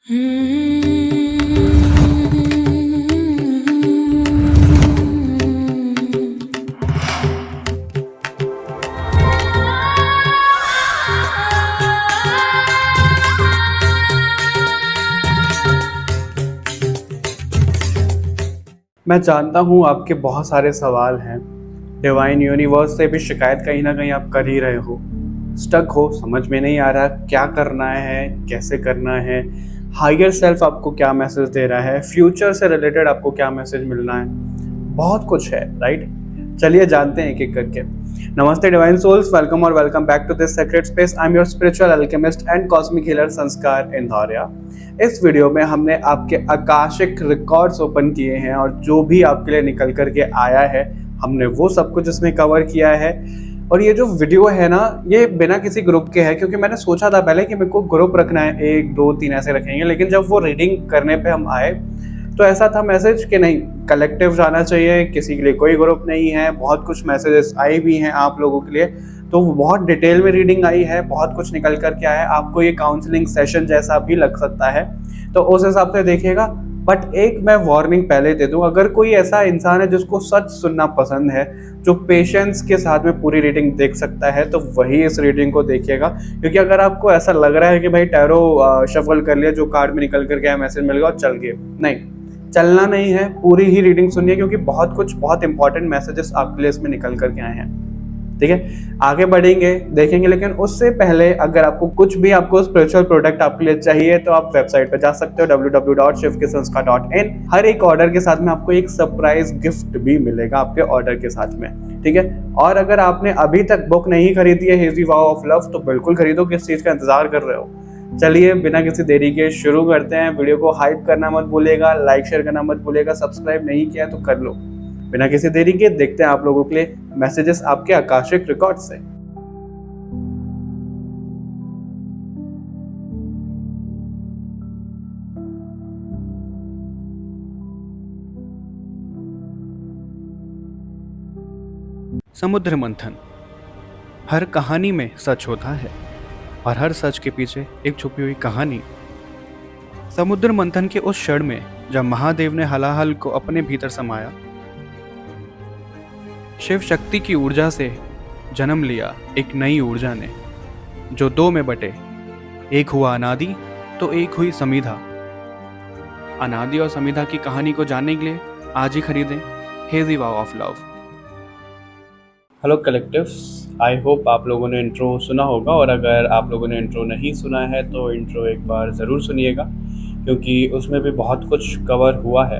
मैं जानता हूँ आपके बहुत सारे सवाल हैं। डिवाइन यूनिवर्स से भी शिकायत कहीं ना कहीं आप कर ही रहे हो। स्टक हो, समझ में नहीं आ रहा क्या करना है, कैसे करना है। हायर सेल्फ आपको क्या मैसेज दे रहा है, फ्यूचर से रिलेटेड आपको क्या मैसेज मिलना है। बहुत कुछ है, राइट। चलिए जानते हैं एक एक करके। नमस्ते डिवाइन सोल्स, वेलकम और welcome back to this sacred space. I am your spiritual alchemist and cosmic healer Sanskar Indoria. इस वीडियो में हमने आपके आकाशिक रिकॉर्ड्स ओपन किए हैं और जो भी आपके लिए निकल करके आया है हमने वो सब कुछ इसमें कवर किया है। और ये जो वीडियो है ना, ये बिना किसी ग्रुप के है, क्योंकि मैंने सोचा था पहले कि मेरे को ग्रुप रखना है, 1 2 3 ऐसे रखेंगे, लेकिन जब वो रीडिंग करने पे हम आए तो ऐसा था मैसेज कि नहीं, कलेक्टिव जाना चाहिए, किसी के लिए कोई ग्रुप नहीं है। बहुत कुछ मैसेजेस आए भी हैं आप लोगों के लिए, तो बहुत डिटेल में रीडिंग आई है, बहुत कुछ निकल कर के आया है। आपको ये काउंसलिंग सेशन जैसा भी लग सकता है, तो उस हिसाब से देखिएगा। बट एक मैं वार्निंग पहले दे दूं, अगर कोई ऐसा इंसान है जिसको सच सुनना पसंद है, जो पेशेंस के साथ में पूरी रीडिंग देख सकता है, तो वही इस रीडिंग को देखिएगा। क्योंकि अगर आपको ऐसा लग रहा है कि भाई टैरो शफल कर लिया, जो कार्ड में निकल कर गया, मैसेज मिल गया और चल गए, नहीं, चलना नहीं है। पूरी ही रीडिंग सुनिए, क्योंकि बहुत कुछ, बहुत इंपॉर्टेंट मैसेजेस आपके लिए इसमें निकल करके आए हैं। ठीक है, आगे बढ़ेंगे, देखेंगे, लेकिन उससे पहले अगर आपको कुछ भी स्पिरिचुअल प्रोडक्ट आपके लिए चाहिए तो आप वेबसाइट पर जा सकते हो www.shivkesanskar.in। हर एक ऑर्डर के साथ में आपको एक सरप्राइज गिफ्ट भी मिलेगा आपके ऑर्डर के साथ में। ठीक है, और अगर आपने अभी तक बुक नहीं खरीदी है हेजी वाव ऑफ लव, तो बिल्कुल खरीदो, किस चीज का इंतजार कर रहे हो। चलिए बिना किसी देरी के शुरू करते हैं। वीडियो को हाइप करना मत भूलिएगा, लाइक शेयर करना मत भूलिएगा, सब्सक्राइब नहीं किया तो कर लो। बिना किसी देरी के देखते हैं आप लोगों के लिए मैसेजेस आपके आकाशिक रिकॉर्ड से। समुद्र मंथन। हर कहानी में सच होता है और हर सच के पीछे एक छुपी हुई कहानी। समुद्र मंथन के उस क्षण में जब महादेव ने हलाहल को अपने भीतर समाया, शिव शक्ति की ऊर्जा से जन्म लिया एक नई ऊर्जा ने, जो 2 में बटे। एक हुआ अनादि तो एक हुई समीधा। अनादि और समीधा की कहानी को जानने के लिए आज ही खरीदें hazy wow of love. Hello collectives, I hope आप लोगों ने इंट्रो सुना होगा, और अगर आप लोगों ने इंट्रो नहीं सुना है तो इंट्रो एक बार ज़रूर सुनिएगा, क्योंकि उसमें भी बहुत कुछ कवर हुआ है।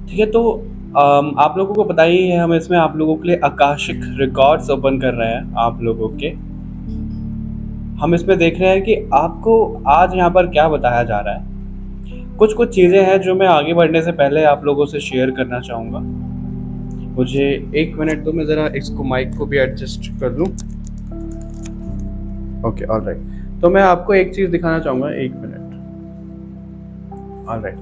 ठीक है, तो आप लोगों को पता ही है, हम इसमें आप लोगों के लिए आकाशिक रिकॉर्ड्स ओपन कर रहे हैं। आप लोगों के हम इसमें देख रहे हैं कि आपको आज यहाँ पर क्या बताया जा रहा है। कुछ चीज़ें हैं जो मैं आगे बढ़ने से पहले आप लोगों से शेयर करना चाहूँगा। मुझे 1 मिनट दो, मैं ज़रा इसको माइक को भी एडजस्ट कर लूँ। Okay, alright. तो मैं आपको एक चीज़ दिखाना चाहूँगा, 1 मिनट। ऑलराइट,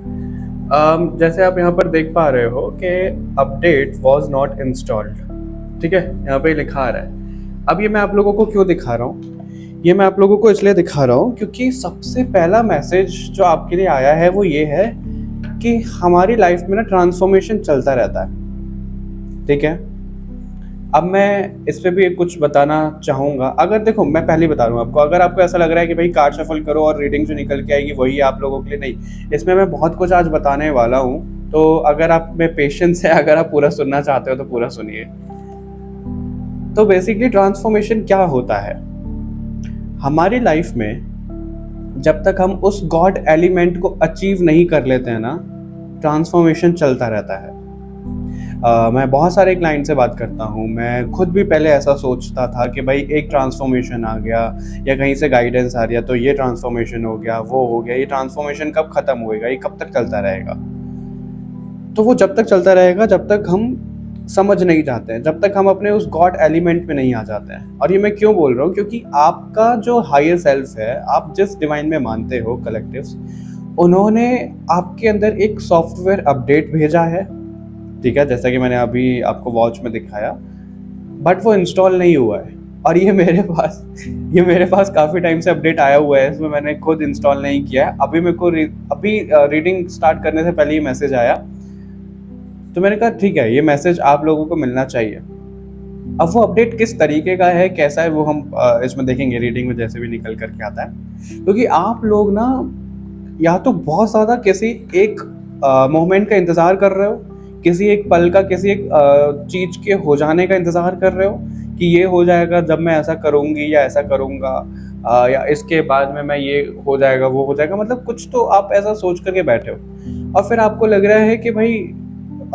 जैसे आप यहाँ पर देख पा रहे हो कि अपडेट वॉज नॉट इंस्टॉल्ड। ठीक है, यहाँ पे लिखा आ रहा है। अब ये मैं आप लोगों को क्यों दिखा रहा हूँ, ये मैं आप लोगों को इसलिए दिखा रहा हूँ क्योंकि सबसे पहला मैसेज जो आपके लिए आया है वो ये है कि हमारी लाइफ में ना ट्रांसफॉर्मेशन चलता रहता है। ठीक है, अब मैं इस पे भी कुछ बताना चाहूँगा। अगर देखो, मैं पहले बता रहा हूँ आपको, अगर आपको ऐसा लग रहा है कि भाई कार्ड शफल करो और रीडिंग जो निकल के आएगी वही आप लोगों के लिए, नहीं, इसमें मैं बहुत कुछ आज बताने वाला हूँ। तो अगर आप में पेशेंस है, अगर आप पूरा सुनना चाहते हो तो पूरा सुनिए। तो बेसिकली ट्रांसफॉर्मेशन क्या होता है हमारी लाइफ में, जब तक हम उस गॉड एलिमेंट को अचीव नहीं कर लेते हैं ना, ट्रांसफॉर्मेशन चलता रहता है। मैं बहुत सारे क्लाइंट से बात करता हूँ, मैं खुद भी पहले ऐसा सोचता था कि भाई एक ट्रांसफॉर्मेशन आ गया या कहीं से गाइडेंस आ रही है तो ये ट्रांसफॉर्मेशन हो गया, वो हो गया, ये ट्रांसफॉर्मेशन कब खत्म होएगा, ये कब तक चलता रहेगा। तो वो जब तक चलता रहेगा जब तक हम समझ नहीं जाते हैं, जब तक हम अपने उस गॉड एलिमेंट में नहीं आ जाते हैं। और ये मैं क्यों बोल रहा हूँ, क्योंकि आपका जो हायर सेल्फ है, आप जिस डिवाइन में मानते हो कलेक्टिव्स, उन्होंने आपके अंदर एक सॉफ्टवेयर अपडेट भेजा है। ठीक है, जैसा कि मैंने अभी आपको वॉच में दिखाया, बट वो इंस्टॉल नहीं हुआ है। और ये मेरे पास काफ़ी टाइम से अपडेट आया हुआ है, इसमें मैंने खुद इंस्टॉल नहीं किया है। अभी मेरे को अभी रीडिंग स्टार्ट करने से पहले ही मैसेज आया, तो मैंने कहा ठीक है, ये मैसेज आप लोगों को मिलना चाहिए। अब वो अपडेट किस तरीके का है, कैसा है, वो हम इसमें देखेंगे, रीडिंग में जैसे भी निकल करके आता है। क्योंकि आप लोग ना या तो बहुत ज़्यादा किसी एक मोमेंट का इंतज़ार कर रहे हो, किसी एक पल का, किसी एक चीज़ के हो जाने का इंतज़ार कर रहे हो कि ये हो जाएगा जब मैं ऐसा करूँगी या ऐसा करूँगा, या इसके बाद में मैं ये हो जाएगा वो हो जाएगा, मतलब कुछ तो आप ऐसा सोच करके बैठे हो। और फिर आपको लग रहा है कि भाई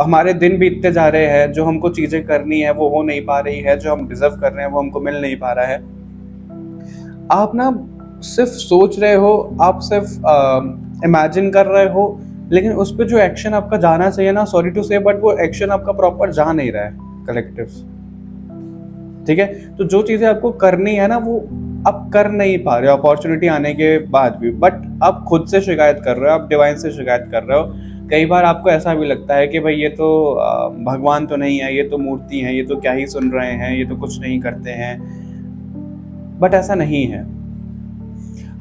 हमारे दिन बीतते जा रहे हैं, जो हमको चीज़ें करनी है वो हो नहीं पा रही है, जो हम डिजर्व कर रहे हैं वो हमको मिल नहीं पा रहा है। आप ना सिर्फ सोच रहे हो, आप सिर्फ इमेजिन कर रहे हो, लेकिन उस पर जो एक्शन आपका जाना चाहिए ना, सॉरी टू से, बट वो एक्शन आपका प्रॉपर जा नहीं रहा है कलेक्टिव। ठीक है, तो जो चीज़ें आपको करनी है ना वो आप कर नहीं पा रहे हो अपॉर्चुनिटी आने के बाद भी, बट आप खुद से शिकायत कर रहे हो, आप डिवाइन से शिकायत कर रहे हो। कई बार आपको ऐसा भी लगता है कि भाई ये तो भगवान तो नहीं है, ये तो मूर्ति है, ये तो क्या ही सुन रहे हैं, ये तो कुछ नहीं करते हैं। बट ऐसा नहीं है।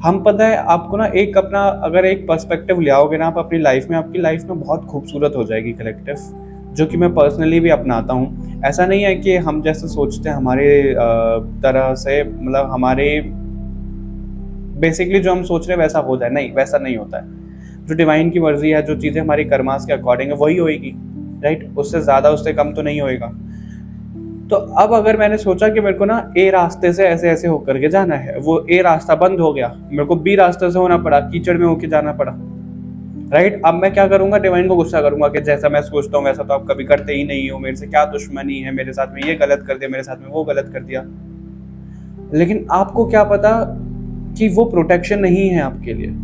हम पता है आपको ना, एक अपना अगर एक पर्सपेक्टिव ले आओगे ना आप अपनी लाइफ में, आपकी लाइफ में बहुत खूबसूरत हो जाएगी कलेक्टिव, जो कि मैं पर्सनली भी अपनाता हूँ। ऐसा नहीं है कि हम जैसे सोचते हैं हमारे तरह से, मतलब हमारे बेसिकली जो हम सोच रहे हैं वैसा हो जाए, नहीं, वैसा नहीं होता है। जो डिवाइन की मर्जी है, जो चीज़ें हमारी कर्मास के अकॉर्डिंग है वही होएगी, राइट, उससे ज़्यादा उससे कम तो नहीं होएगा। तो अब अगर मैंने सोचा कि मेरे को ना ए रास्ते से ऐसे ऐसे होकर के जाना है, वो ए रास्ता बंद हो गया, मेरे को बी रास्ते से होना पड़ा, कीचड़ में होके जाना पड़ा, राइट। अब मैं क्या करूंगा, डिवाइन को गुस्सा करूंगा कि जैसा मैं सोचता हूँ वैसा तो आप कभी करते ही नहीं हो, मेरे से क्या दुश्मनी है, मेरे साथ में ये गलत कर दिया, मेरे साथ में वो गलत कर दिया। लेकिन आपको क्या पता कि वो प्रोटेक्शन नहीं है आपके लिए।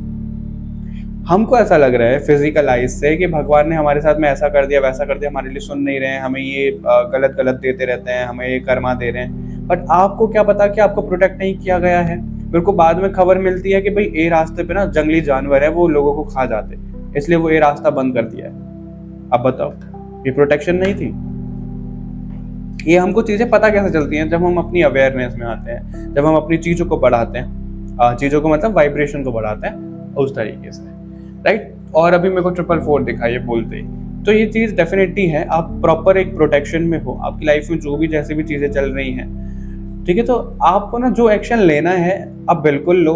हमको ऐसा लग रहा है फिजिकल आइज से कि भगवान ने हमारे साथ में ऐसा कर दिया वैसा कर दिया, हमारे लिए सुन नहीं रहे हैं, हमें ये गलत गलत देते रहते हैं, हमें ये कर्मा दे रहे हैं। बट आपको क्या पता कि आपको प्रोटेक्ट नहीं किया गया है। मेरे को बाद में खबर मिलती है कि भाई ए रास्ते पे ना जंगली जानवर है, वो लोगों को खा जाते, इसलिए वो ए रास्ता बंद कर दिया है। अब बताओ, ये प्रोटेक्शन नहीं थी? ये हमको चीज़ें पता कैसे चलती हैं? जब हम अपनी अवेयरनेस में आते हैं, जब हम अपनी चीज़ों को बढ़ाते हैं, चीज़ों को मतलब वाइब्रेशन को बढ़ाते हैं उस तरीके से, राइट। और अभी मेरे को 444 दिखा ये बोलते ही, तो ये चीज़ डेफिनेटली है, आप प्रॉपर एक प्रोटेक्शन में हो, आपकी लाइफ में जो भी जैसे भी चीज़ें चल रही हैं, ठीक है, तो आपको ना जो एक्शन लेना है आप बिल्कुल लो,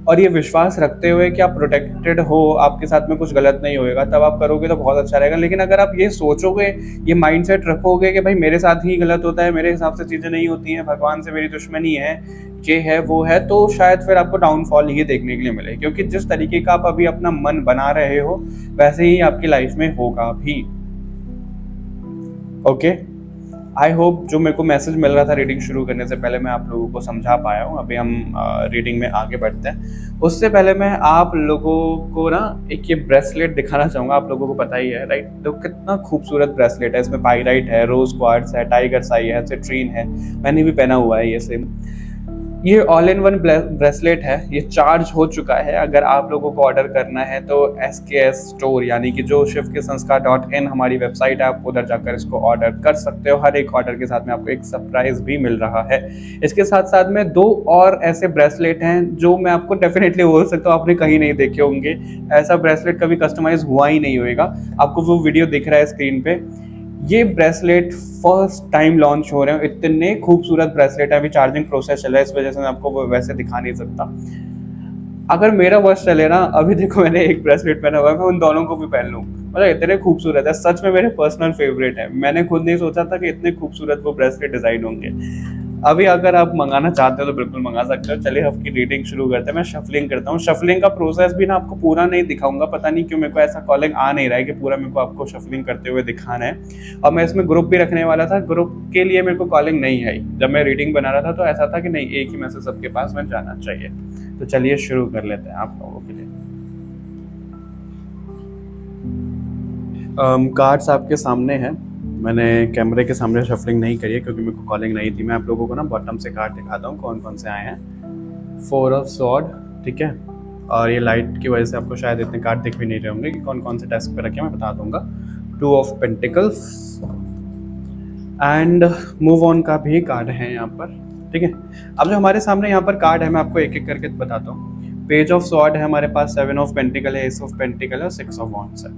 और ये विश्वास रखते हुए कि आप प्रोटेक्टेड हो, आपके साथ में कुछ गलत नहीं होएगा, तब आप करोगे तो बहुत अच्छा रहेगा। लेकिन अगर आप ये सोचोगे, ये माइंडसेट रखोगे कि भाई मेरे साथ ही गलत होता है, मेरे हिसाब से चीज़ें नहीं होती हैं, भगवान से मेरी दुश्मनी है, ये है वो है, तो शायद फिर आपको डाउनफॉल ही देखने के लिए मिले। क्योंकि जिस तरीके का आप अभी अपना मन बना रहे हो वैसे ही आपकी लाइफ में होगा भी। ओके, आई होप जो मेरे को मैसेज मिल रहा था रीडिंग शुरू करने से पहले मैं आप लोगों को समझा पाया हूँ। अभी हम रीडिंग में आगे बढ़ते हैं। उससे पहले मैं आप लोगों को ना एक ये ब्रेसलेट दिखाना चाहूँगा। आप लोगों को पता ही है, राइट, तो कितना खूबसूरत ब्रेसलेट है। इसमें पाइराइट है, रोज क्वार्ट्ज है, टाइगर आई है, सिट्रीन है, मैंने भी पहना हुआ है ये सेम। ये ऑल इन वन ब्रेसलेट है, ये चार्ज हो चुका है। अगर आप लोगों को ऑर्डर करना है तो SKS स्टोर यानी कि जो shivkesanskar.in हमारी वेबसाइट है, आप उधर जाकर इसको ऑर्डर कर सकते हो। हर एक ऑर्डर के साथ में आपको एक सरप्राइज भी मिल रहा है। इसके साथ साथ में 2 और ऐसे ब्रेसलेट हैं जो मैं आपको डेफिनेटली बोल सकता हूँ आपने कहीं नहीं देखे होंगे। ऐसा ब्रेसलेट कभी कस्टमाइज हुआ ही नहीं होएगा। आपको वो वीडियो दिख रहा है स्क्रीन पे, ये ब्रेसलेट फर्स्ट टाइम लॉन्च हो रहे हैं। इतने खूबसूरत ब्रेसलेट है, अभी चार्जिंग प्रोसेस चल रहा है, इस वजह से मैं आपको वो वैसे दिखा नहीं सकता। अगर मेरा वर्ष चले ना, अभी देखो मैंने एक ब्रेसलेट पहना हुआ है, मैं उन दोनों को भी पहन लूँ, मतलब इतने खूबसूरत है, सच में मेरे पर्सनल फेवरेट है। मैंने खुद नहीं सोचा था कि इतने खूबसूरत वो ब्रेसलेट डिजाइन होंगे। अभी अगर आप मंगाना चाहते हो तो बिल्कुल मंगा सकते हो। चलिए आपकी रीडिंग शुरू करते हैं। मैं शफलिंग करता हूँ। शफलिंग का प्रोसेस भी ना आपको पूरा नहीं दिखाऊंगा, पता नहीं क्यों मेरे को ऐसा कॉलिंग आ नहीं रहा है कि पूरा मेरे को आपको शफलिंग करते हुए दिखाना है। और मैं इसमें ग्रुप भी रखने वाला था, ग्रुप के लिए मेरे को कॉलिंग नहीं आई। जब मैं रीडिंग बना रहा था तो ऐसा था कि नहीं, एक ही मैसेज सबके पास में जाना चाहिए। तो चलिए शुरू कर लेते हैं आप लोगों के लिए। कार्ड्स आपके सामने हैं। मैंने कैमरे के सामने शफलिंग नहीं करी है क्योंकि मेरे को कॉलिंग नहीं थी। मैं आप लोगों को ना बॉटम से कार्ड दिखाता हूँ कौन कौन से आए हैं। 4 ऑफ स्वॉर्ड, ठीक है, और ये लाइट की वजह से आपको शायद इतने कार्ड दिख भी नहीं रहे होंगे कि कौन कौन से डेस्क पे रखे, मैं बता दूंगा। 2 of pentacles and move on का भी कार्ड है यहाँ पर। ठीक है। अब जो हमारे सामने यहाँ पर कार्ड है, मैं आपको एक एक करके बताता हूँ। पेज ऑफ स्वॉर्ड है हमारे पास, 7 ऑफ पेंटिकल है, एस ऑफ पेंटिकल है, 6 ऑफ वॉन्ड्स है।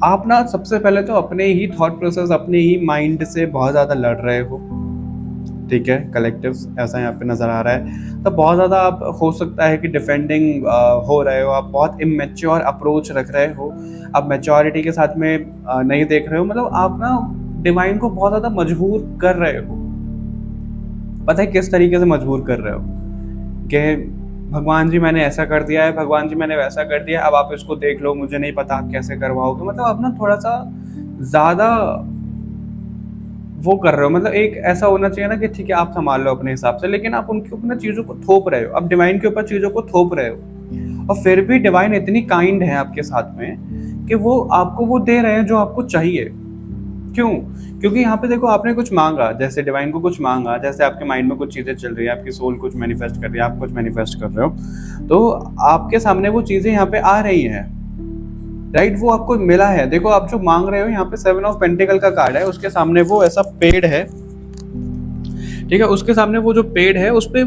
आप ना सबसे पहले तो अपने ही थॉट प्रोसेस, अपने ही माइंड से बहुत ज़्यादा लड़ रहे हो, ठीक है, कलेक्टिव ऐसा यहाँ पे नज़र आ रहा है। तो बहुत ज़्यादा आप हो सकता है कि डिफेंडिंग हो रहे हो, आप बहुत इमेच्योर अप्रोच रख रहे हो, आप मैच्योरिटी के साथ में नहीं देख रहे हो, मतलब आप ना डिवाइन को बहुत ज़्यादा मजबूर कर रहे हो। पता है किस तरीके से मजबूर कर रहे हो कि भगवान जी मैंने ऐसा कर दिया है, भगवान जी मैंने वैसा कर दिया है, अब आप इसको देख लो, मुझे नहीं पता आप कैसे करवाओगे। मतलब आप ना थोड़ा सा ज़्यादा वो कर रहे हो, मतलब एक ऐसा होना चाहिए ना कि ठीक है आप संभाल लो अपने हिसाब से, लेकिन आप उनके ऊपर चीज़ों को थोप रहे हो, आप डिवाइन के ऊपर चीज़ों को थोप रहे हो। और फिर भी डिवाइन इतनी काइंड है आपके साथ में कि वो आपको वो दे रहे हैं जो आपको चाहिए। क्यों? क्योंकि यहाँ पे देखो, आपने कुछ मांगा, जैसे डिवाइन को कुछ मांगा, जैसे आपके माइंड में कुछ चीज़ें चल रही है, आपकी सोल कुछ मैनिफेस्ट कर रही है, आप कुछ मैनिफेस्ट कर रहे हो, तो आपके सामने वो चीज़ें यहाँ पे आ रही हैं, राइट? वो आपको मिला है। देखो आप जो मांग रहे हो, यहाँ पे 7 ऑफ पेंटिकल का कार्ड है, उसके सामने वो ऐसा पेड़ है, ठीक है, उसके सामने वो जो पेड़ है उस पे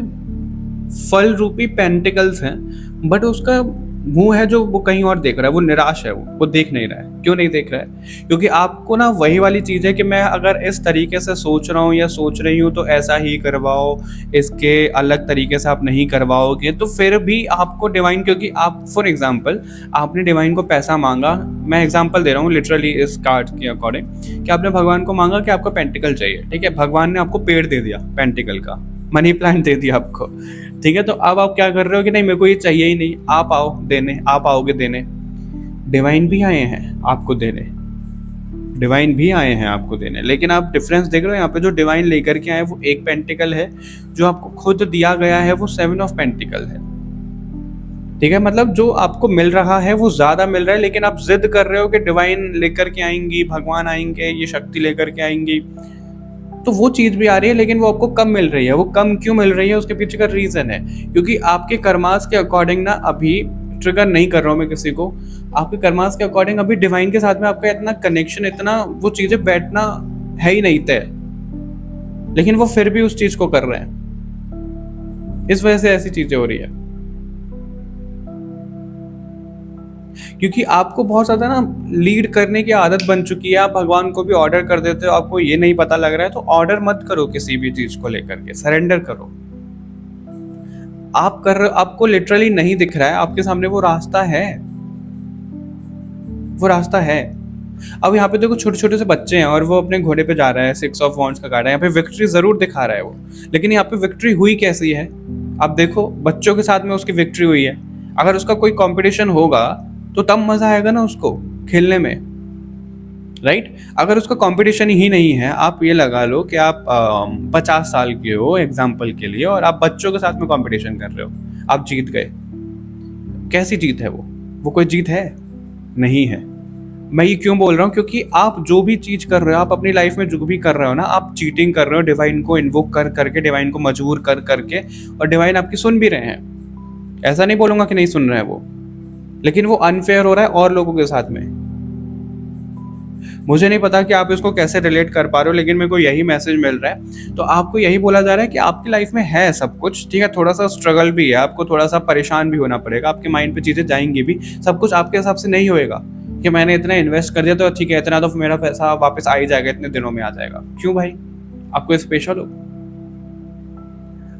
फल रूपी पेंटिकल्स हैं, बट उसका मुंह है जो वो कहीं और देख रहा है, वो निराश है, वो देख नहीं रहा है। क्यों नहीं देख रहा है? क्योंकि आपको ना वही वाली चीज़ है कि मैं अगर इस तरीके से सोच रहा हूँ या सोच रही हूँ तो ऐसा ही करवाओ, इसके अलग तरीके से आप नहीं करवाओगे तो फिर भी आपको डिवाइन, क्योंकि आप फॉर एग्जांपल आपने डिवाइन को पैसा मांगा, मैं एग्जांपल दे रहा हूँ लिटरली इस कार्ड के अकॉर्डिंग, कि आपने भगवान को मांगा कि आपको पेंटिकल चाहिए, ठीक है, भगवान ने आपको पेड़ दे दिया पेंटिकल का, मनी प्लांट दे दिया आपको, ठीक है, तो अब आप क्या कर रहे हो कि नहीं मेरे को ये चाहिए ही नहीं, आप आओ देने, आप आओगे देने। डिवाइन भी आए हैं आपको देने, डिवाइन भी आए हैं आपको देने, लेकिन आप डिफरेंस देख रहे हो, यहाँ पे जो डिवाइन लेकर के आए वो एक पेंटिकल है, जो आपको खुद दिया गया है वो 7 ऑफ पेंटिकल है, ठीक है। मतलब जो आपको मिल रहा है वो ज्यादा मिल रहा है, लेकिन आप जिद कर रहे हो कि डिवाइन लेकर के आएंगी, भगवान आएंगे, ये शक्ति लेकर के आएंगी, तो वो चीज भी आ रही है, लेकिन वो आपको कम मिल रही है। वो कम क्यों मिल रही है? उसके पीछे का रीजन है, क्योंकि आपके कर्मास के अकॉर्डिंग ना, अभी ट्रिगर नहीं कर रहा हूँ मैं किसी को, आपके कर्मास के अकॉर्डिंग अभी डिवाइन के साथ में आपका इतना कनेक्शन, इतना वो चीजें बैठना है ही नहीं तय, लेकिन वो फिर भी उस चीज को कर रहे हैं, इस वजह से ऐसी चीजें हो रही है। क्योंकि आपको बहुत ज्यादा ना लीड करने की आदत बन चुकी है, आप भगवान को भी ऑर्डर कर देते हो, आपको ये नहीं पता लग रहा है तो ऑर्डर मत करो, किसी भी चीज को लेकर के सरेंडर करो। आप कर रहे हो, आपको लिटरली नहीं दिख रहा है, आपके सामने वो रास्ता है, वो रास्ता है। अब यहाँ पे देखो छोटे छोटे से बच्चे हैं और वो अपने घोड़े पे जा रहा है, 6 ऑफ वॉन्ड्स का कार्ड है, यहाँ पे विक्ट्री जरूर दिखा रहा है वो, लेकिन यहाँ पे विक्ट्री हुई कैसी है? आप देखो बच्चों के साथ में उसकी विक्ट्री हुई है। अगर उसका कोई कंपटीशन होगा तो तब मजा आएगा ना उसको खेलने में, राइट? अगर उसका कंपटीशन ही नहीं है, आप ये लगा लो कि आप 50 साल के हो एग्जाम्पल के लिए, और आप बच्चों के साथ में कंपटीशन कर रहे हो, आप जीत गए, कैसी जीत है वो कोई जीत है? नहीं है। मैं ये क्यों बोल रहा हूँ? क्योंकि आप जो भी चीज कर रहे हो, आप अपनी लाइफ में जो भी कर रहे हो ना, आप चीटिंग कर रहे हो, डिवाइन को इन्वोक कर करके, डिवाइन को मजबूर कर करके, और डिवाइन आपकी सुन भी रहे हैं, ऐसा नहीं बोलूंगा कि नहीं सुन रहे हैं वो, लेकिन वो अनफेयर हो रहा है और लोगों के साथ में। मुझे नहीं पता कि आप इसको कैसे रिलेट कर पा रहे हो, लेकिन मेरे को यही मैसेज मिल रहा है। तो आपको यही बोला जा रहा है कि आपकी लाइफ में है सब कुछ, ठीक है, थोड़ा सा स्ट्रगल भी है, आपको थोड़ा सा परेशान भी होना पड़ेगा, आपके माइंड पे चीजें जाएंगी भी, सब कुछ आपके हिसाब से नहीं होएगा कि मैंने इतना इन्वेस्ट कर दिया तो ठीक है, इतना तो मेरा पैसा वापस आ ही जाएगा, इतने दिनों में आ जाएगा। क्यों भाई? आपको स्पेशल हो,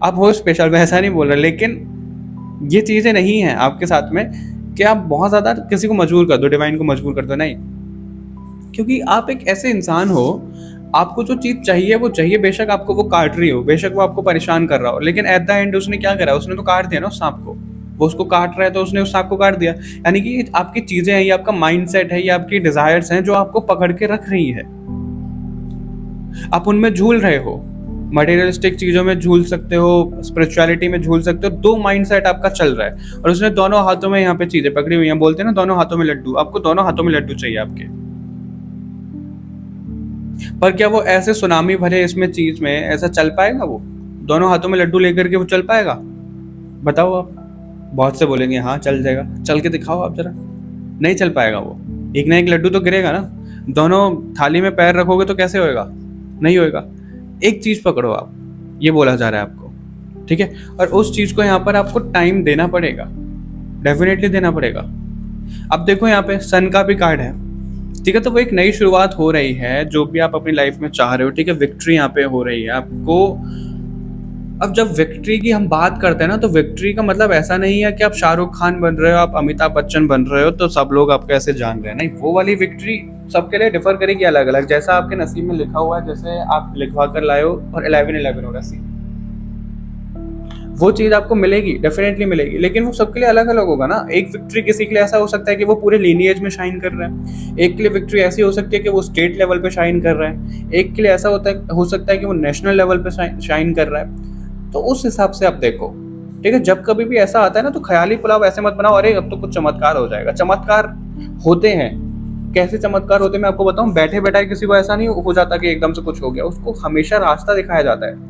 आप हो स्पेशल, मैं ऐसा नहीं बोल रहा, लेकिन ये चीजें नहीं है आपके साथ में कि आप बहुत ज्यादा किसी को मजबूर कर दो, डिवाइन को मजबूर कर दो, नहीं। क्योंकि आप एक ऐसे इंसान हो, आपको जो चीज चाहिए वो चाहिए, बेशक आपको वो काट रही हो, बेशक वो आपको परेशान कर रहा हो, लेकिन एट द एंड उसने क्या करा? उसने तो काट दिया ना उस सांप को, वो उसको काट रहा है तो उसने उस सांप को काट दिया। यानी कि आपकी चीजें हैं, ये आपका माइंडसेट है, ये आपकी डिजायर्स हैं जो आपको पकड़ के रख रही है, आप उनमें झूल रहे हो, मटेरियलिस्टिक चीजों में झूल सकते हो, स्पिरिचुअलिटी में झूल सकते हो, दो माइंडसेट आपका चल रहा है, और उसने दोनों हाथों में यहाँ पे चीजें पकड़ी हुई हैं, बोलते हैं ना दोनों हाथों में लड्डू, आपको दोनों हाथों में लड्डू चाहिए आपके। पर क्या वो ऐसे सुनामी भरे इसमें चीज में ऐसा चल पाएगा? वो दोनों हाथों में लड्डू लेकर के वो चल पाएगा? बताओ आप। बहुत से बोलेंगे हाँ चल जाएगा, चल के दिखाओ आप जरा। नहीं चल पाएगा वो, एक ना एक लड्डू तो गिरेगा ना। दोनों थाली में पैर रखोगे तो कैसे होएगा? नहीं होएगा। एक चीज पकड़ो आप, ये बोला जा रहा है आपको, ठीक है। और उस चीज़ को यहाँ पर आपको टाइम देना पड़ेगा, डेफिनेटली देना पड़ेगा। अब देखो यहाँ पे सन का भी कार्ड है, ठीक है। तो वो एक नई शुरुआत हो रही है, जो भी आप अपनी लाइफ में चाह रहे हो, ठीक है। विक्ट्री यहाँ पे हो रही है आपको। अब जब विक्ट्री की हम बात करते हैं ना, तो विक्ट्री का मतलब ऐसा नहीं है कि आप शाहरुख खान बन रहे हो, आप अमिताभ बच्चन बन रहे हो तो सब लोग आपको ऐसे जान रहे हैं, नहीं। वो वाली विक्ट्री सबके लिए डिफर करेगी अलग अलग। जैसा आपके नसीब में लिखा हुआ है, जैसे आप लिखवा कर लाए हो और 11-11 हो रहा, वो चीज़ आपको मिलेगी, डेफिनेटली मिलेगी, लेकिन वो सबके लिए अलग अलग होगा ना। एक विक्ट्री किसी के लिए ऐसा हो सकता है कि वो पूरे लीनिएज में शाइन कर रहा है, एक के लिए विक्ट्री ऐसी हो सकती है कि वो स्टेट लेवल पे शाइन कर रहा है, एक के लिए ऐसा हो सकता है कि वो नेशनल लेवल पे शाइन कर रहा है। तो उस हिसाब से आप देखो, ठीक है। जब कभी भी ऐसा आता है ना, तो ख्याली पुलाव ऐसे मत बनाओ, अरे अब तो कुछ चमत्कार हो जाएगा। चमत्कार होते हैं, कैसे चमत्कार होते हैं मैं आपको बताऊं। बैठे बैठे किसी को ऐसा नहीं हो जाता कि एकदम से कुछ हो गया, उसको हमेशा रास्ता दिखाया जाता है।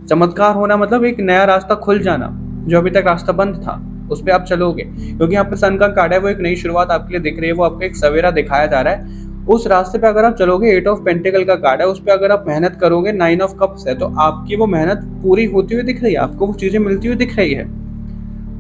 चमत्कार होना मतलब एक नया रास्ता खुल जाना, जो अभी तक रास्ता बंद था उस पर आप चलोगे, क्योंकि यहाँ पे सन का कार्ड है, वो एक नई शुरुआत आपके लिए दिख रही है, वो आपको एक सवेरा दिखाया जा रहा है। उस रास्ते पे अगर आप चलोगे, 8 ऑफ पेंटिकल का कार्ड है, उस पर अगर आप मेहनत करोगे, 9 ऑफ कप्स है, तो आपकी वो मेहनत पूरी होती हुई दिख रही है, आपको वो चीजें मिलती हुई दिख रही है।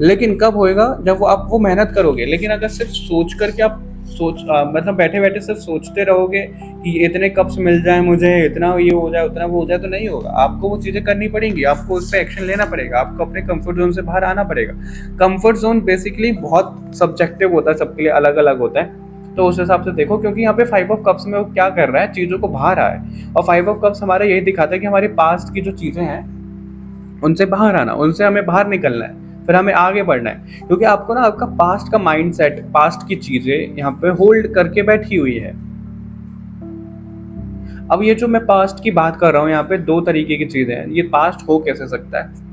लेकिन कब होएगा, जब आप वो मेहनत करोगे। लेकिन अगर सिर्फ सोच करके आप मतलब बैठे बैठे सिर्फ सोचते रहोगे कि इतने कप्स मिल जाए मुझे, इतना ये हो जाए, उतना वो हो जाए, तो नहीं होगा। आपको वो चीज़ें करनी पड़ेंगी, आपको उस पर एक्शन लेना पड़ेगा, आपको अपने कंफर्ट जोन से बाहर आना पड़ेगा। कंफर्ट जोन बेसिकली बहुत सब्जेक्टिव होता है, सबके लिए अलग अलग होता है। तो उस हिसाब से देखो, क्योंकि यहाँ पे 5 ऑफ कप्स में वो क्या कर रहा है, चीज़ों को बाहर आए। और 5 ऑफ कप्स हमारा यही दिखाता है कि हमारे पास्ट की जो चीज़ें हैं उनसे बाहर आना, उनसे हमें बाहर निकलना है, फिर हमें आगे बढ़ना है। क्योंकि आपको ना आपका पास्ट का माइंडसेट, पास्ट की चीजें यहाँ पे होल्ड करके बैठी हुई है। अब ये जो मैं पास्ट की बात कर रहा हूँ, यहाँ पे 2 तरीके की चीजें हैं। ये पास्ट हो कैसे सकता है,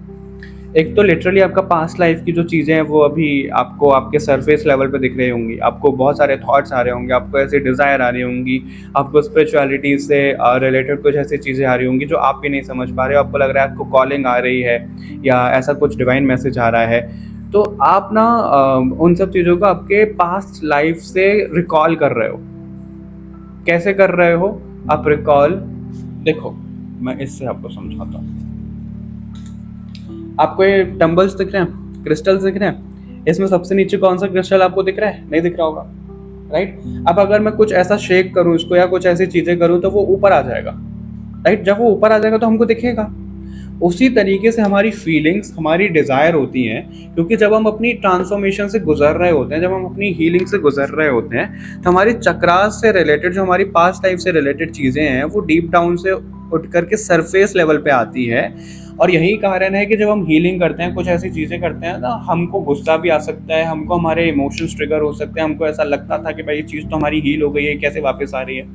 एक तो लिटरली आपका पास्ट लाइफ की जो चीज़ें हैं वो अभी आपको आपके सरफेस लेवल पे दिख रही होंगी, आपको बहुत सारे थॉट्स आ रहे होंगे, आपको ऐसी डिज़ायर आ रही होंगी, आपको स्पिरिचुअलिटी से रिलेटेड कुछ ऐसी चीज़ें आ रही होंगी जो आप भी नहीं समझ पा रहे हो। आपको लग रहा है आपको कॉलिंग आ रही है या ऐसा कुछ डिवाइन मैसेज आ रहा है। तो आप ना उन सब चीज़ों को आपके पास्ट लाइफ से रिकॉल कर रहे हो। कैसे कर रहे हो आप रिकॉल? देखो, मैं इससे आपको समझाता हूँ। आपको ये टम्बल्स दिख रहे हैं, क्रिस्टल्स दिख रहे हैं, इसमें सबसे नीचे कौन सा क्रिस्टल आपको दिख रहा है? नहीं दिख रहा होगा, राइट। अब अगर मैं कुछ ऐसा शेक करूं इसको या कुछ ऐसी चीजें करूं तो वो ऊपर आ जाएगा, राइट। जब वो ऊपर आ जाएगा तो हमको दिखेगा। उसी तरीके से हमारी फीलिंग्स, हमारी डिजायर होती हैं, क्योंकि जब हम अपनी ट्रांसफॉर्मेशन से गुजर रहे होते हैं, जब हम अपनी हीलिंग से गुजर रहे होते हैं, तो हमारी चक्रास से रिलेटेड, जो हमारी पास्ट लाइफ से रिलेटेड चीजें हैं, वो डीप डाउन से उठ करके सरफेस लेवल पे आती है। और यही कारण है कि जब हम हीलिंग करते हैं, कुछ ऐसी चीज़ें करते हैं ना, हमको गुस्सा भी आ सकता है, हमको हमारे इमोशंस ट्रिगर हो सकते हैं, हमको ऐसा लगता था कि भाई ये चीज़ तो हमारी हील हो गई है, कैसे वापस आ रही है।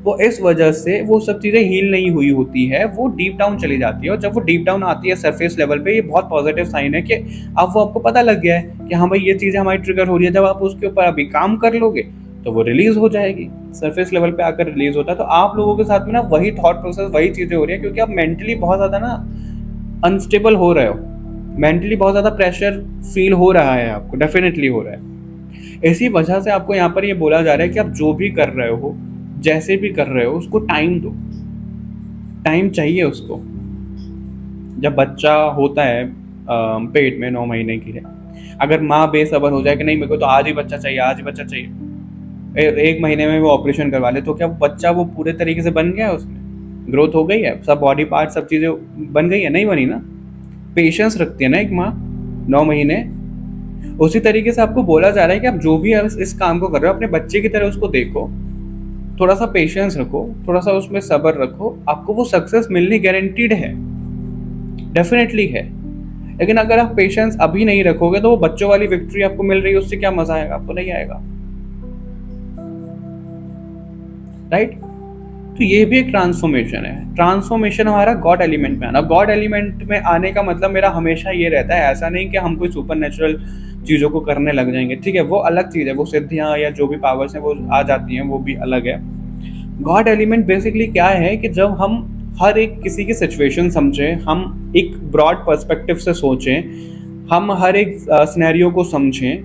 वो इस वजह से वो सब चीज़ें हील नहीं हुई होती है, वो डीप डाउन चली जाती है। और जब वो डीप डाउन आती है सरफेस लेवल पे, ये बहुत पॉजिटिव साइन है कि अब वो आपको पता लग गया है कि हाँ भाई ये चीज़ें हमारी ट्रिगर हो रही है। जब आप उसके ऊपर अभी काम कर लोगे तो वो रिलीज हो जाएगी, सरफेस लेवल पे आकर रिलीज होता है। तो आप लोगों के साथ में ना वही थॉट प्रोसेस, वही चीज़ें हो रही है, क्योंकि आप मेंटली बहुत ज़्यादा ना अनस्टेबल हो रहे हो, मेंटली बहुत ज़्यादा प्रेशर फील हो रहा है आपको, डेफिनेटली हो रहा है। इसी वजह से आपको यहाँ पर ये बोला जा रहा है कि आप जो भी कर रहे हो, जैसे भी कर रहे हो, उसको टाइम दो, टाइम चाहिए उसको। जब बच्चा होता है पेट में 9 महीने के लिए, अगर माँ बेसब्र हो जाए कि नहीं मेरे को तो आज ही बच्चा चाहिए, आज ही बच्चा चाहिए, 1 महीने में वो ऑपरेशन करवा ले, तो क्या वो बच्चा वो पूरे तरीके से बन गया है, उसमें ग्रोथ हो गई है, सब बॉडी पार्ट, सब चीज़ें बन गई है? नहीं बनी ना। पेशेंस रखती है ना एक माँ 9 महीने। उसी तरीके से आपको बोला जा रहा है कि आप जो भी इस काम को कर रहे हो, अपने बच्चे की तरह उसको देखो, थोड़ा सा पेशेंस रखो, थोड़ा सा उसमें सब्र रखो, आपको वो सक्सेस मिलनी गारंटीड है, डेफिनेटली है। लेकिन अगर आप पेशेंस अभी नहीं रखोगे तो वो बच्चों वाली विक्ट्री आपको मिल रही है, उससे क्या मजा आएगा? आपको नहीं आएगा, राइट। तो ये भी एक ट्रांसफॉर्मेशन है। ट्रांसफॉर्मेशन हमारा गॉड एलिमेंट में आना। गॉड एलिमेंट में आने का मतलब मेरा हमेशा ये रहता है, ऐसा नहीं कि हम कोई सुपर नेचुरल चीज़ों को करने लग जाएंगे, ठीक है, वो अलग चीज़ है, वो सिद्धियाँ या जो भी पावर्स हैं वो आ जाती हैं, वो भी अलग है। गॉड एलिमेंट बेसिकली क्या है कि जब हम हर एक किसी की सिचुएशन समझें, हम एक ब्रॉड पर्सपेक्टिव से सोचें, हम हर एक सिनेरियो को समझें,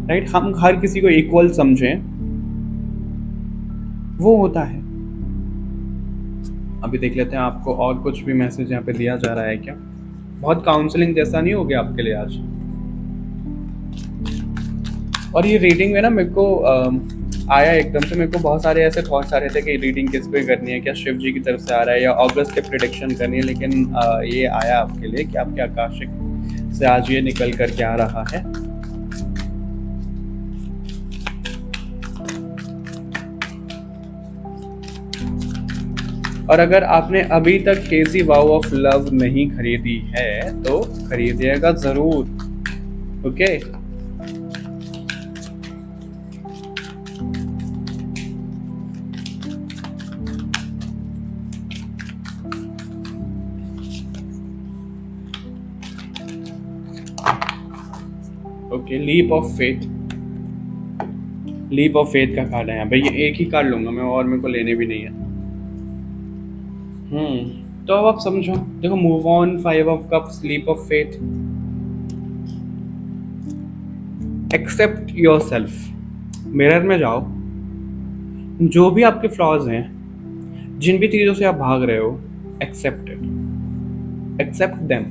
राइट, हम हर किसी को इक्वल समझें, वो होता है। अभी देख लेते हैं आपको और कुछ भी मैसेज यहाँ पे दिया जा रहा है क्या। बहुत काउंसलिंग जैसा नहीं हो गया आपके लिए आज। और ये रीडिंग में ना मेरे को आया एकदम से, मेरे को बहुत सारे ऐसे थॉट्स आ रहे थे कि रीडिंग किस पे करनी है, क्या शिव जी की तरफ से आ रहा है या अगस्त के प्रिडिक्शन करनी है, लेकिन ये आया आपके लिए कि आपके आकाशिक से आज ये निकल कर के आ रहा है। और अगर आपने अभी तक हेजी वाव ऑफ लव नहीं खरीदी है तो खरीदिएगा जरूर, okay. Okay, leap of faith, leap of faith का कार्ड है यहाँ पे। ये एक ही कार्ड लूंगा मैं और मेरे को लेने भी नहीं है। तो अब आप समझो, देखो, move on, 5 of cups, leap of faith, accept yourself. Mirror में जाओ, जो भी आपके फ्लॉज हैं, जिन भी चीजों से आप भाग रहे हो, एक्सेप्ट इट, एक्सेप्ट देम।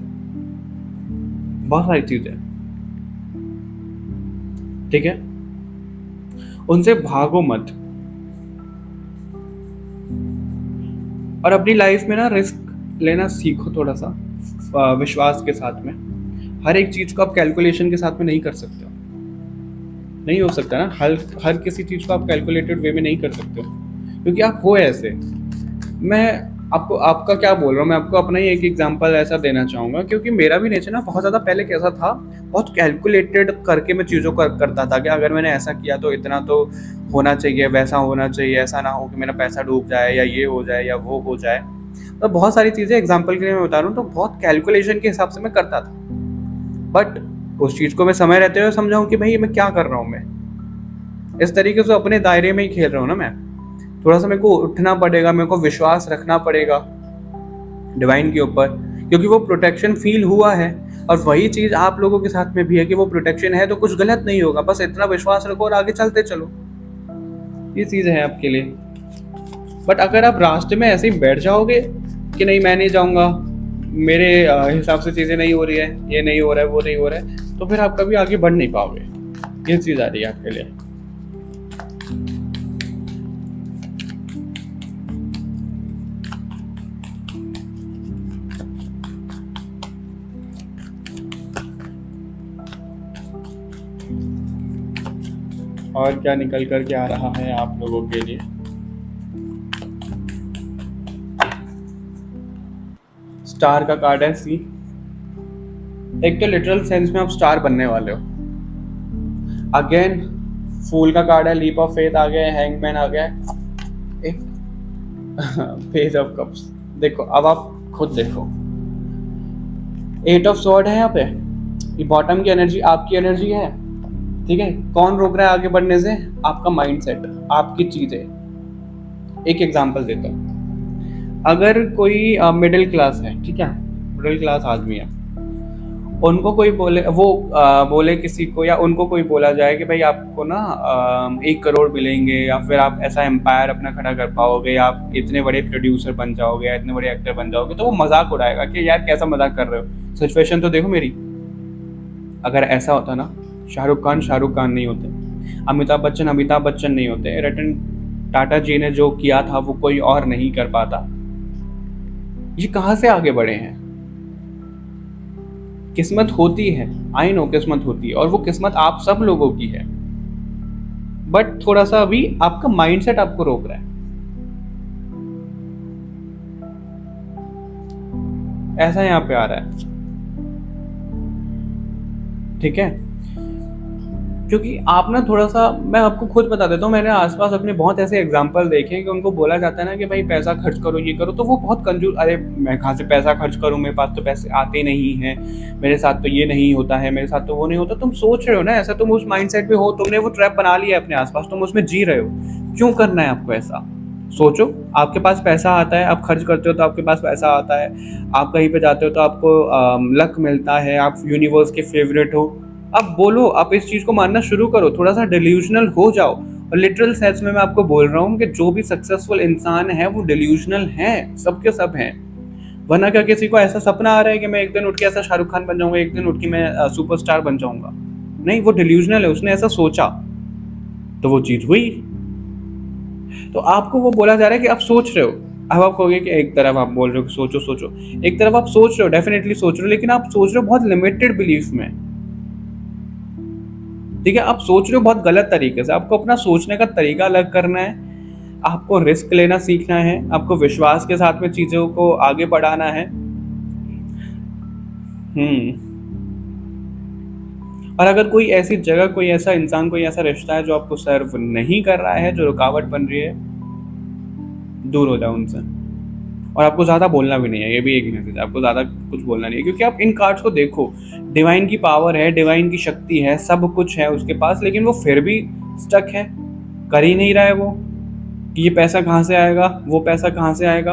बहुत सारी चीजें, ठीक है, उनसे भागो मत। और अपनी लाइफ में ना रिस्क लेना सीखो थोड़ा सा, विश्वास के साथ में। हर एक चीज को आप कैलकुलेशन के साथ में नहीं कर सकते हो, नहीं हो सकता ना। हर किसी चीज को आप कैलकुलेटेड वे में नहीं कर सकते हो, क्योंकि आप हो ऐसे। मैं आपको आपका क्या बोल रहा हूँ, मैं आपको अपना ही एक एग्जांपल ऐसा देना चाहूँगा, क्योंकि मेरा भी नेचर ना बहुत ज़्यादा पहले कैसा था, बहुत कैलकुलेटेड करके मैं चीज़ों को करता था कि अगर मैंने ऐसा किया तो इतना तो होना चाहिए, वैसा होना चाहिए, ऐसा ना हो कि मेरा पैसा डूब जाए या ये हो जाए या वो हो जाए। तो बहुत सारी चीज़ें एग्जाम्पल के लिए मैं बता रहा हूँ, तो बहुत कैलकुलेशन के हिसाब से मैं करता था। बट उस चीज़ को मैं समय रहते हुए समझाऊँ कि भाई मैं क्या कर रहा हूँ, मैं इस तरीके से अपने दायरे में ही खेल रहा हूँ ना। मैं थोड़ा सा मेरे को उठना पड़ेगा, मेरे को विश्वास रखना पड़ेगा डिवाइन के ऊपर, क्योंकि वो प्रोटेक्शन फील हुआ है। और वही चीज़ आप लोगों के साथ में भी है कि वो प्रोटेक्शन है तो कुछ गलत नहीं होगा, बस इतना विश्वास रखो और आगे चलते चलो। ये चीज़ है आपके लिए। बट अगर आप रास्ते में ऐसे ही बैठ जाओगे कि नहीं मैं नहीं जाऊँगा, मेरे हिसाब से चीज़ें नहीं हो रही है, ये नहीं हो रहा है, वो नहीं हो रहा है, तो फिर आप कभी आगे बढ़ नहीं पाओगे। ये चीज़ आ रही है आपके लिए। और क्या निकल कर के आ रहा है आप लोगों के लिए। स्टार का कार्ड है सी। एक तो लिटरल सेंस में आप स्टार बनने वाले हो। अगेन फूल का कार्ड है, लीप ऑफ फेथ आ गया, हैंगमैन आ गया, एक पेज ऑफ कप्स। देखो अब आप खुद देखो, 8 ऑफ स्वॉर्ड है यहाँ पे। ये बॉटम की एनर्जी आपकी एनर्जी है, ठीक है। कौन रोक रहा है आगे बढ़ने से? आपका माइंडसेट, आपकी चीजें। एक एग्जांपल देता हूँ, अगर कोई मिडिल क्लास है, ठीक है, मिडिल क्लास आदमी है, उनको कोई बोले, वो बोले किसी को, या उनको कोई बोला जाए कि भाई आपको ना 1 करोड़ मिलेंगे, या फिर आप ऐसा एम्पायर अपना खड़ा कर पाओगे, या आप इतने बड़े प्रोड्यूसर बन जाओगे, या इतने बड़े एक्टर बन जाओगे, तो वो मजाक उड़ाएगा कि यार कैसा मजाक कर रहे हो, सिचुएशन तो देखो मेरी। अगर ऐसा होता ना, शाहरुख खान नहीं होते, अमिताभ बच्चन नहीं होते, रतन टाटा जी ने जो किया था वो कोई और नहीं कर पाता। ये कहाँ से आगे बढ़े हैं? किस्मत होती है, आई नो किस्मत होती है, और वो किस्मत आप सब लोगों की है। बट थोड़ा सा अभी आपका माइंडसेट आपको रोक रहा है। ऐसा यहाँ पे आ रहा है, ठीक है, क्योंकि आप ना थोड़ा सा, मैं आपको खुद बता देता हूँ, मैंने आसपास अपने बहुत ऐसे एग्जाम्पल देखे हैं कि उनको बोला जाता है ना कि भाई पैसा खर्च करो, ये करो, तो वो बहुत कंजूस, अरे मैं कहाँ से पैसा खर्च करूँ, मेरे पास तो पैसे आते नहीं हैं, मेरे साथ तो ये नहीं होता है, मेरे साथ तो वो नहीं होता। तुम सोच रहे हो ना ऐसा, तुम उस माइंडसेट पे हो, तुमने वो ट्रैप बना लिया है अपने आसपास, तुम उसमें जी रहे हो। क्यों करना है आपको ऐसा? सोचो, आपके पास पैसा आता है, आप खर्च करते हो तो आपके पास पैसा आता है, आप कहीं पे जाते हो तो आपको लक मिलता है, आप यूनिवर्स के फेवरेट हो। अब बोलो, आप इस चीज़ को मानना शुरू करो, थोड़ा सा डिल्यूजनल हो जाओ, और लिटरल सेंस में मैं आपको बोल रहा हूँ कि जो भी सक्सेसफुल इंसान है वो डिल्यूजनल हैं, सबके सब हैं। वरना क्या किसी को ऐसा सपना आ रहा है कि मैं एक दिन उठ के ऐसा शाहरुख खान बन जाऊंगा, एक दिन उठ के मैं सुपरस्टार बन जाऊंगा? नहीं, वो डिल्यूजनल है, उसने ऐसा सोचा तो वो चीज हुई। तो आपको वो बोला जा रहा है कि आप सोच रहे हो। अब आप कहोगे कि एक तरफ आप बोल रहे हो कि सोचो सोचो, एक तरफ आप सोच रहे हो, डेफिनेटली सोच रहे हो, लेकिन आप सोच रहे हो बहुत लिमिटेड बिलीफ में। ठीक है, आप सोच रहे हो बहुत गलत तरीके से। आपको अपना सोचने का तरीका अलग करना है, आपको रिस्क लेना सीखना है, आपको विश्वास के साथ में चीजों को आगे बढ़ाना है। और अगर कोई ऐसी जगह, कोई ऐसा इंसान, कोई ऐसा रिश्ता है जो आपको सर्व नहीं कर रहा है, जो रुकावट बन रही है, दूर हो जाओ उनसे। और आपको ज़्यादा बोलना भी नहीं है, ये भी एक मैसेज है, आपको ज़्यादा कुछ बोलना नहीं है, क्योंकि आप इन कार्ड्स को देखो, डिवाइन की पावर है, डिवाइन की शक्ति है, सब कुछ है उसके पास, लेकिन वो फिर भी स्टक है, कर ही नहीं रहा है वो, कि ये पैसा कहाँ से आएगा, वो पैसा कहाँ से आएगा।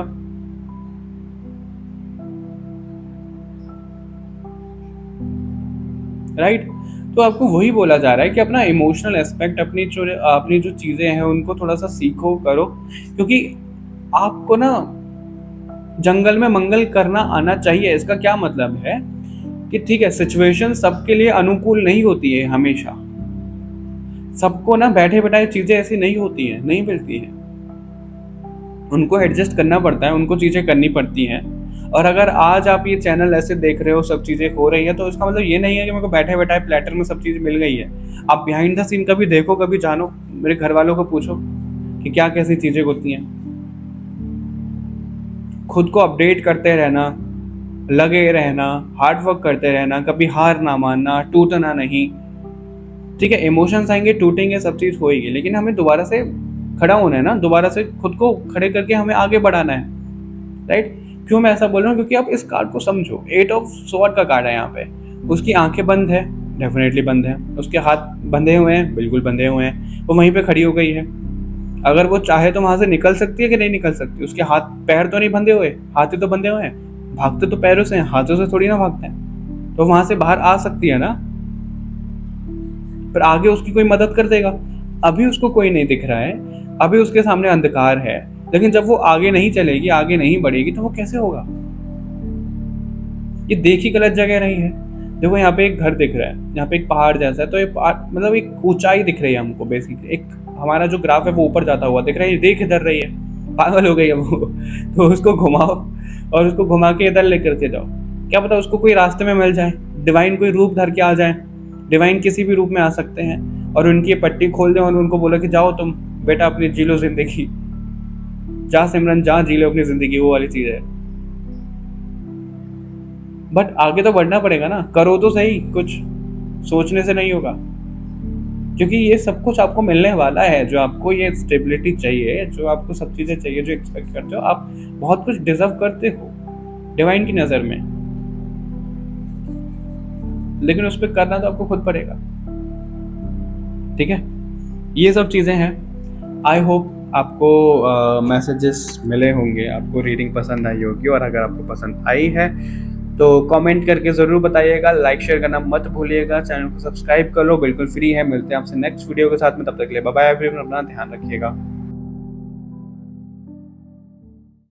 राइट? तो आपको वही बोला जा रहा है कि अपना इमोशनल एस्पेक्ट, अपनी जो चीज़ें हैं उनको थोड़ा सा सीखो, करो, क्योंकि आपको ना जंगल में मंगल करना आना चाहिए। इसका क्या मतलब है कि ठीक है, सिचुएशन सबके लिए अनुकूल नहीं होती है हमेशा, सबको ना बैठे बैठाए चीजें ऐसी नहीं होती हैं, नहीं मिलती हैं, उनको एडजस्ट करना पड़ता है, उनको चीजें करनी पड़ती हैं। और अगर आज आप ये चैनल ऐसे देख रहे हो, सब चीजें हो रही है, तो इसका मतलब ये नहीं है कि मेरे को बैठे बैठाए प्लेटर में सब चीज मिल गई है। आप बिहाइंड द सीन कभी देखो, कभी जानो, मेरे घर वालों को पूछो कि क्या कैसी चीजें होती हैं। खुद को अपडेट करते रहना, लगे रहना, हार्ड वर्क करते रहना, कभी हार ना मानना, टूटना नहीं। ठीक है, इमोशंस आएंगे, टूटेंगे, सब चीज होएगी, लेकिन हमें दोबारा से खड़ा होना है ना, दोबारा से खुद को खड़े करके हमें आगे बढ़ाना है। राइट? क्यों मैं ऐसा बोल रहा हूँ? क्योंकि आप इस कार्ड को समझो, 8 ऑफ स्वॉर्ड का कार्ड है यहाँ पे। उसकी आंखें बंद है, डेफिनेटली बंद है, उसके हाथ बंधे हुए हैं, बिल्कुल बंधे हुए हैं, वो वहीं पे खड़ी हो गई है। अगर वो चाहे तो वहां से निकल सकती है कि नहीं निकल सकती? उसके हाथ पैर तो नहीं बंधे हुए, हाथ ही तो बंधे हुए हैं, भागते तो पैरों से हैं, हाथों से थोड़ी ना भागते हैं। तो वहां से बाहर आ सकती है ना, पर आगे उसकी कोई मदद कर देगा? अभी उसको कोई नहीं दिख रहा है, अभी उसके सामने अंधकार है, लेकिन जब वो आगे नहीं चलेगी, आगे नहीं बढ़ेगी, तो वो कैसे होगा? ये देखी गलत जगह रही है। देखो यहाँ पे एक घर दिख रहा है, यहाँ पे एक पहाड़ जैसा है, तो ये पहाड़ मतलब एक ऊंचाई दिख रही है हमको, बेसिकली एक हमारा जो ग्राफ है वो ऊपर जाता हुआ दिख रहा है, ये देख इधर रही है, पागल हो गई है वो। तो उसको घुमाओ और उसको घुमा के इधर लेकर के जाओ, क्या पता उसको कोई रास्ते में मिल जाए, डिवाइन कोई रूप धर के आ जाए, डिवाइन किसी भी रूप में आ सकते हैं, और उनकी पट्टी खोल दें और उनको बोला कि जाओ तुम बेटा अपनी जी लो जिंदगी, जा सिमरन जा, जी लो अपनी जिंदगी, वो वाली चीज है। बट आगे तो बढ़ना पड़ेगा ना, करो तो सही, कुछ सोचने से नहीं होगा, क्योंकि ये सब कुछ आपको मिलने वाला है। जो आपको ये स्टेबिलिटी चाहिए, जो आपको सब चीजें चाहिए जो एक्सपेक्ट करते हो, आप बहुत कुछ डिजर्व करते हो डिवाइन की नजर में, लेकिन उस पर करना तो आपको खुद पड़ेगा। ठीक है, ये सब चीजें हैं। आई होप आपको मैसेजेस मिले होंगे, आपको रीडिंग पसंद आई होगी, और अगर आपको पसंद आई है तो कमेंट करके ज़रूर बताइएगा, लाइक शेयर करना मत भूलिएगा, चैनल को सब्सक्राइब कर लो, बिल्कुल फ्री है। मिलते हैं आपसे नेक्स्ट वीडियो के साथ में, तब तक के लिए बाय बाय एवरीवन, अपना ध्यान रखिएगा।